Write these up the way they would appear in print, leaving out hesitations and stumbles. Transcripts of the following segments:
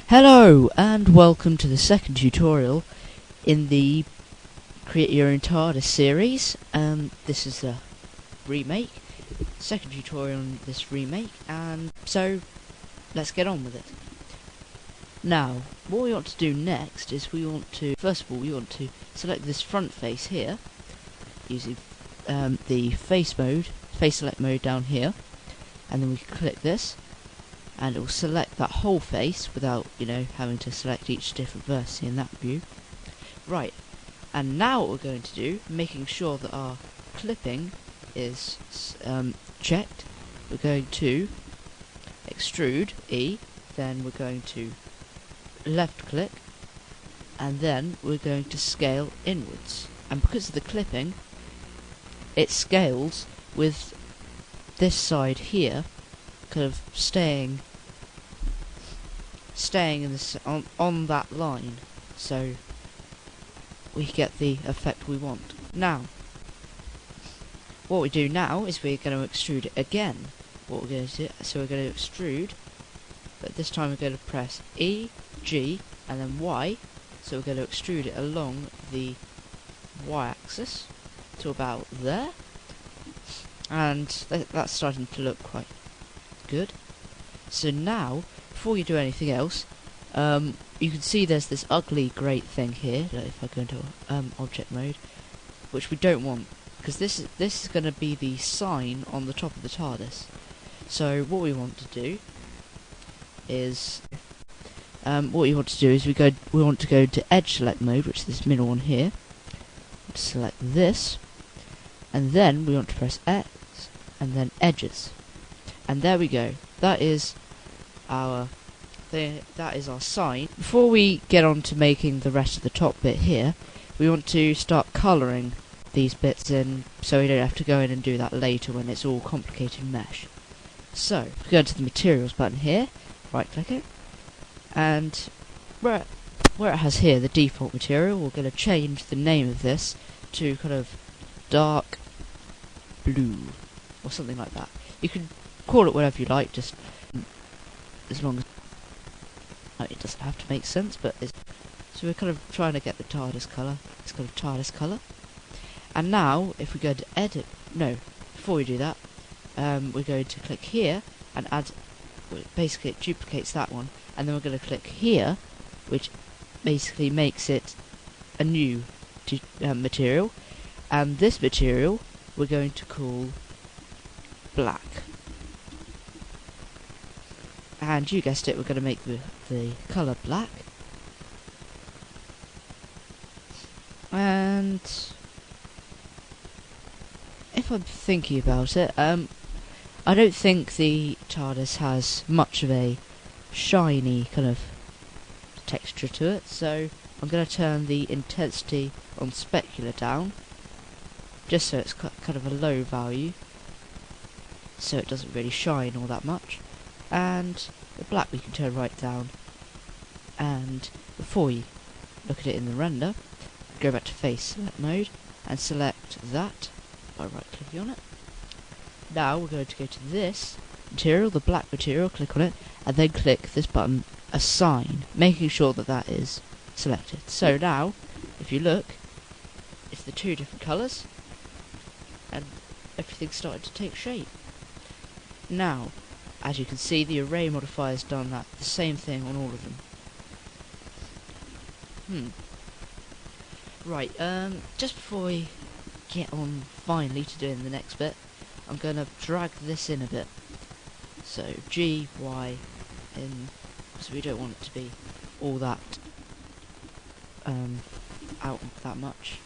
Hello and welcome to the second tutorial in the Create Your Own Tardis series. This is a remake, second tutorial on this remake, and so let's get on with it. Now, what we want to do next is first of all we want to select this front face here, using the face select mode down here, and then we can click this, and it will select that whole face without, having to select each different verse in that view. Right, and now what we're going to do, making sure that our clipping is checked, we're going to extrude E, then we're going to left click, and then we're going to scale inwards. And because of the clipping, it scales with this side here kind of staying in this on that line, so we get the effect we want. Now, what we do now is we're going to extrude it again. What we're going to do, so we're going to extrude, but this time we're going to press E, G, and then Y. So we're going to extrude it along the Y-axis to about there, and that's starting to look quite good. So now, before you do anything else, you can see there's this ugly grate thing here. If I go into object mode, which we don't want, because this is going to be the sign on the top of the TARDIS. So what we want to do is we want to go into edge select mode, which is this middle one here. Select this, and then we want to press X, and then edges. And there we go. That is our sign. Before we get on to making the rest of the top bit here, we want to start colouring these bits in, so we don't have to go in and do that later when it's all complicated mesh. So, we go to the materials button here, right click it, and where it has here the default material, we're going to change the name of this to kind of dark blue or something like that. You can call it whatever you like, just as long as it doesn't have to make sense. But so we're kind of trying to get the TARDIS colour. It's kind of TARDIS colour. And now, if we go to edit, before we do that, we're going to click here and add. Basically, it duplicates that one, and then we're going to click here, which basically makes it a new material. And this material we're going to call black. And you guessed it, we're going to make the colour black. And if I'm thinking about it, I don't think the TARDIS has much of a shiny kind of texture to it, so I'm going to turn the intensity on specular down, just so it's kind of a low value, so it doesn't really shine all that much. And the black we can turn right down, and before we look at it in the render, go back to face select mode and select that by right clicking on it. Now we're going to go to this material, the black material, click on it, and then click this button assign, making sure that that is selected. So now, if you look, it's the two different colours, and everything's started to take shape. Now, as you can see, the array modifier's done the same thing on all of them. Right, just before we get on finally to doing the next bit, I'm going to drag this in a bit. So G, Y, in, because we don't want it to be all that out that much.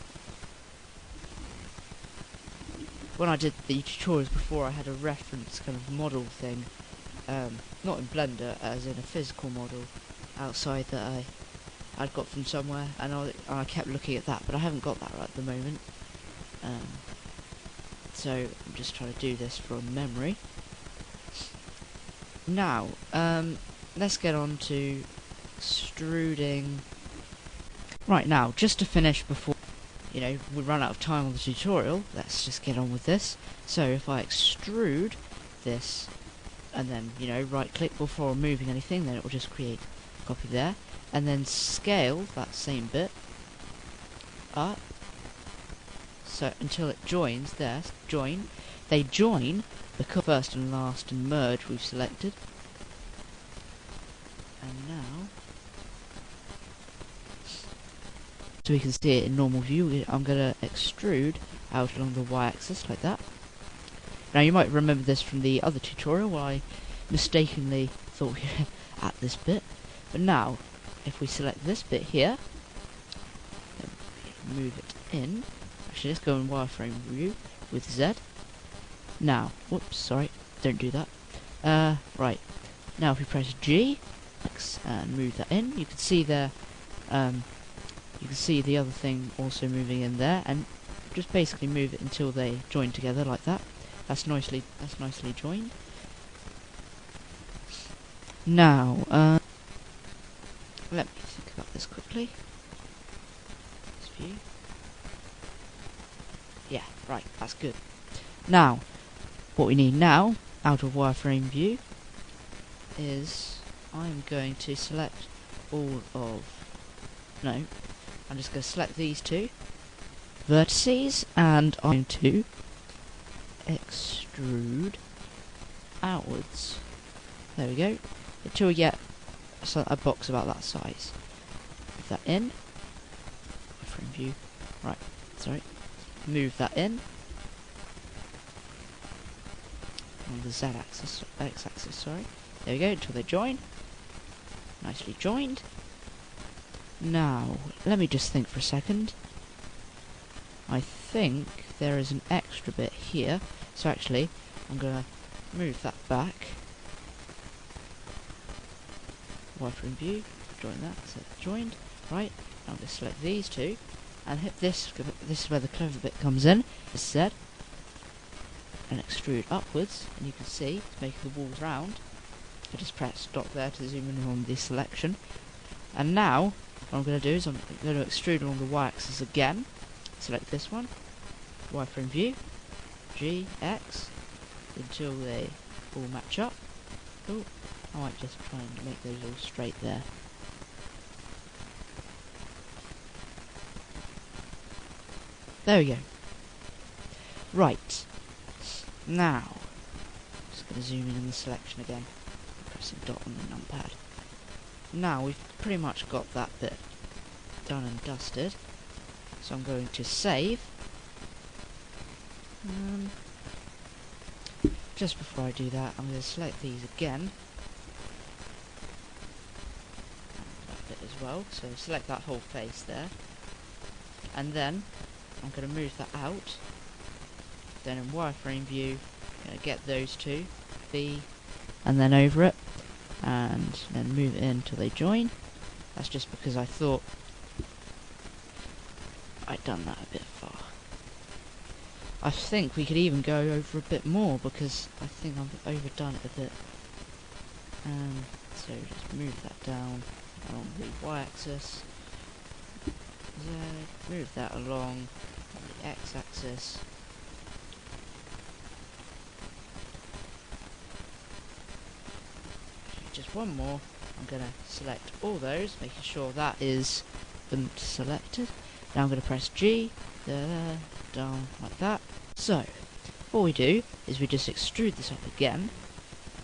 When I did the tutorials before, I had a reference kind of model thing, not in Blender, as in a physical model outside that I'd got from somewhere, and I kept looking at that, but I haven't got that right at the moment. So I'm just trying to do this from memory. Now, let's get on to extruding. Right, now, just to finish before we run out of time on the tutorial, let's just get on with this. So if I extrude this, and then right click before removing anything, then it will just create copy there, and then scale that same bit up, so until it joins there. Join. They join because first and last and merge we've selected. And now, so we can see it in normal view, I'm going to extrude out along the y-axis like that. Now you might remember this from the other tutorial where I mistakenly thought we were at this bit. But now, if we select this bit here, then we move it in. Actually, let's go in wireframe view with Z. Now, whoops, sorry, don't do that. Right, now if we press G, X, and move that in, you can see there, you can see the other thing also moving in there, and just basically move it until they join together like that. That's nicely joined. Now, let me think about this quickly. This view. Yeah, right, that's good. Now, what we need now, out of wireframe view, is I'm going to select all of, no, I'm just going to select these two vertices, and I'm going to extrude outwards. There we go, until we get a box about that size. Move that in. Frame view. Right, sorry. Move that in. On the z-axis, x-axis, sorry. There we go, until they join. Nicely joined. Now, let me just think for a second. I think there is an extra bit here. So actually, I'm going to move that back. Wireframe view, join that, so joined. Right, I'm going to select these two, and hit this. This is where the clever bit comes in, is Z, and extrude upwards, and you can see it's making the walls round. I just press stop there to zoom in on the selection. And now, what I'm going to do is I'm going to extrude along the y-axis again. Select this one, wireframe view, G, X, until they all match up. Cool. I might just try and make those all straight there. There we go. Right. Now, just going to zoom in on the selection again. Pressing dot on the numpad. Now we've pretty much got that bit done and dusted. So I'm going to save. Just before I do that, I'm going to select these again. That bit as well. So select that whole face there. And then I'm going to move that out. Then in wireframe view, I'm going to get those two, V, and then over it, and then move it in until they join. That's just because I thought I'd done that a bit far. I think we could even go over a bit more because I think I've overdone it a bit. So just move that down along the y-axis. Z, move that along on the x-axis. Just one more. I'm going to select all those, making sure that is them selected. Now I'm going to press G, there, down like that. So, what we do is we just extrude this up again,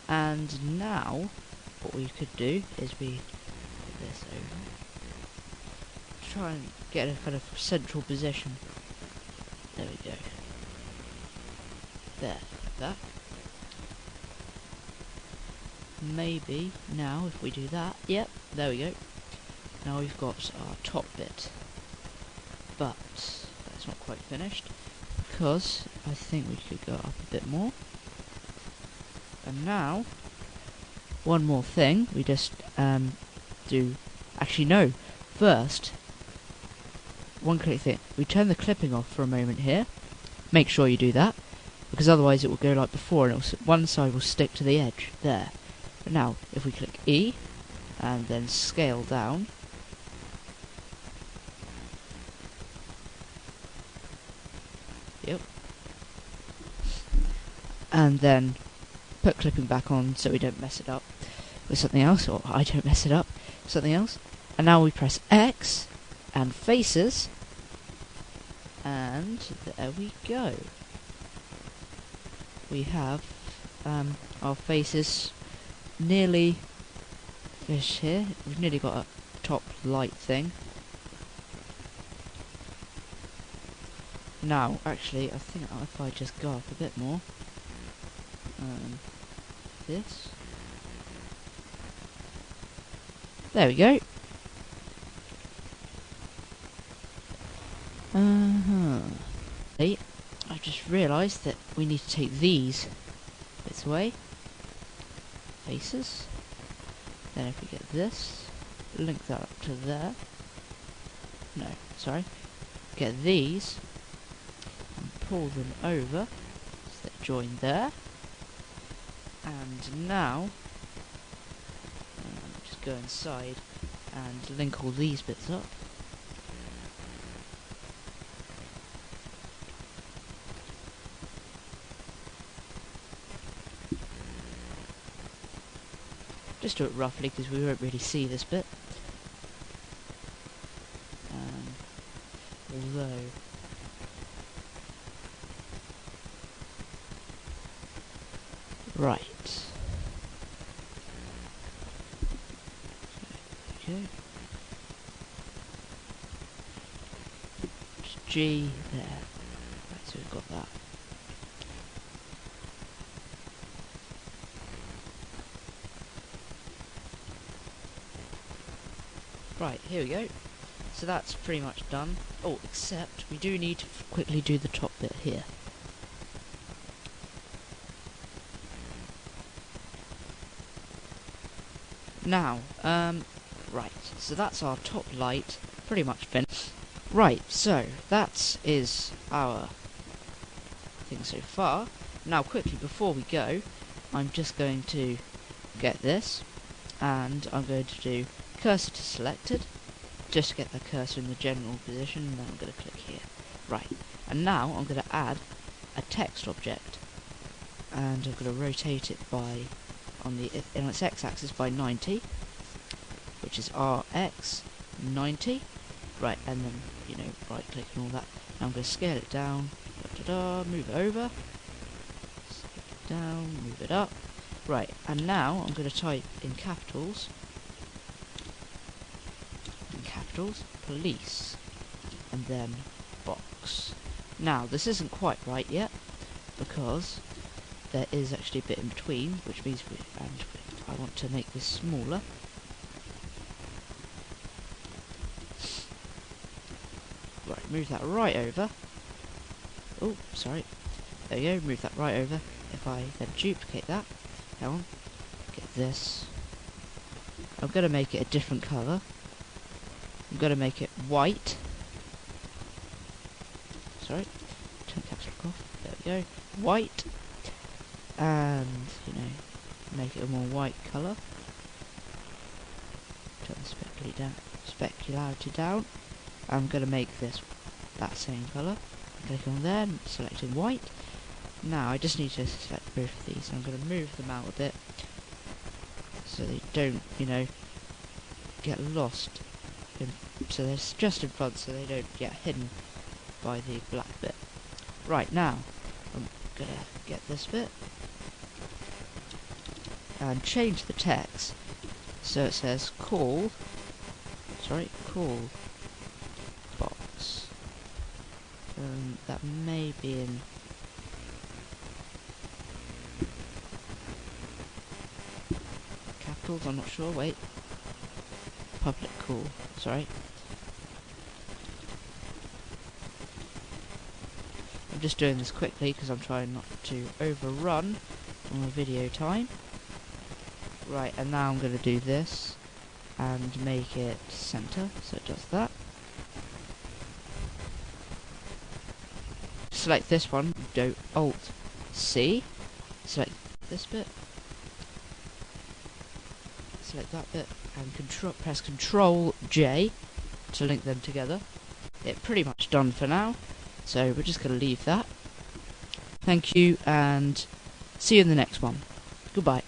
and now what we could do is we put this over, try and get a kind of central position. There we go. There, like that. Maybe now if we do that, yep, there we go. Now we've got our top bit, but that's not quite finished because I think we could go up a bit more. And now, one more thing, we just do, actually no, first, one quick thing, we turn the clipping off for a moment here, make sure you do that, because otherwise it will go like before and one side will stick to the edge, there. But now, if we click E, and then scale down, yep, and then put clipping back on so we don't mess it up with something else, or I don't mess it up, something else. And now we press X and faces, and there we go. We have our faces nearly finished here. We've nearly got a top light thing. Now, actually, I think if I just go up a bit more, this. There we go. Hey, I've just realised that we need to take these bits away. Faces. Then if we get this, link that up to there. No, sorry. Get these and pull them over so they join there. And now, just go inside and link all these bits up. Just do it roughly because we won't really see this bit. Although right. Okay. Just G there. Right, so we've got that. Right, here we go. So that's pretty much done. Oh, except we do need to quickly do the top bit here. Now, right, so that's our top light, pretty much finished. Right, so that is our thing so far. Now, quickly, before we go, I'm just going to get this, and I'm going to do cursor to selected, just to get the cursor in the general position, and then I'm going to click here. Right, and now I'm going to add a text object, and I'm going to rotate it by, on its x-axis by 90, which is RX 90. Right, and then, you know, right click and all that. Now I'm going to scale it down, move it over, scale it down, move it up. Right, and now I'm going to type in capitals, police, and then box. Now, this isn't quite right yet, because there is actually a bit in between, which means I want to make this smaller. Right, move that right over. Oh, sorry. There you go, move that right over. If I then duplicate that, hang on, get this. I'm going to make it a different colour. I'm going to make it white. Sorry, turn caps lock off. There we go. White. And, you know, make it a more white colour. Turn the specularity down. I'm going to make this that same colour. Click on there, selecting white. Now I just need to select both of these. I'm going to move them out a bit so they don't, you know, get lost. So they're just in front so they don't get hidden by the black bit. Right, now I'm going to get this bit and change the text so it says call box. That may be in capitals, I'm not sure, wait. Public call, sorry. I'm just doing this quickly because I'm trying not to overrun on the video time. Right, and now I'm going to do this and make it center, so it does that. Select this one, do Alt C, select this bit, select that bit, and press Control J to link them together. It's pretty much done for now, so we're just going to leave that. Thank you, and see you in the next one. Goodbye.